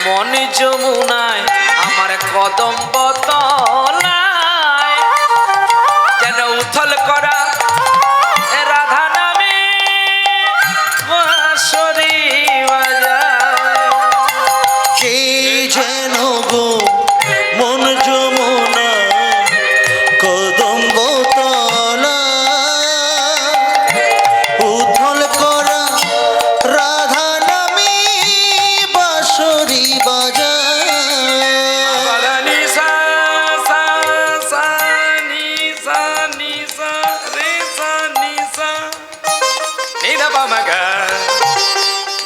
মন যমুনায় আমার কদম্ব তলায় যেন উথল করা রাধা নামে বাঁশরি বাজায়। কে যেন গো মন যমুনা কদম্ব তলা উথল করা রাধা নামে বাঁশরি বাজায়। নি সা সা সা নি সা নি সা রে সা নি সা নি ধা পা মা গা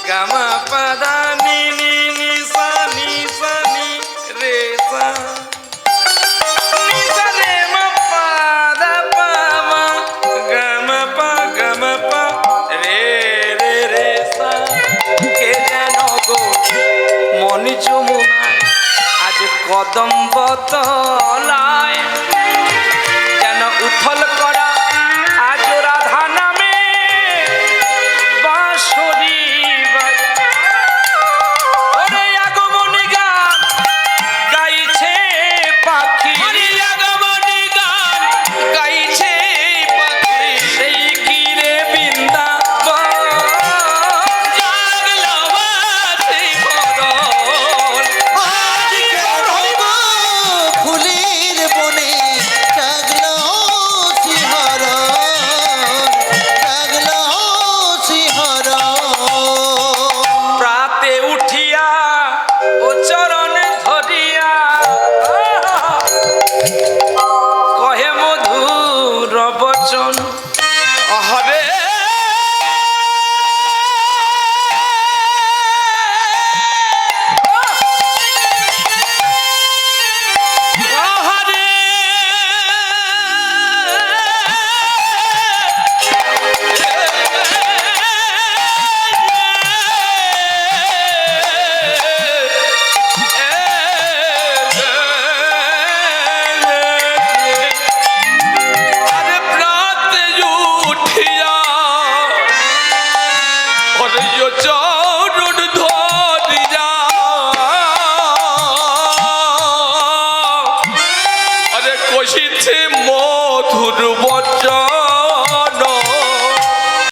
গা মা পা ধা নি নি নি সা নি রে সা নি সা রে মা পা ধা পা মা গা মা পা রে রে রে সা। কে যেন গো মন যমুনায় আজ কদম্ব তলায় যেন উথল কর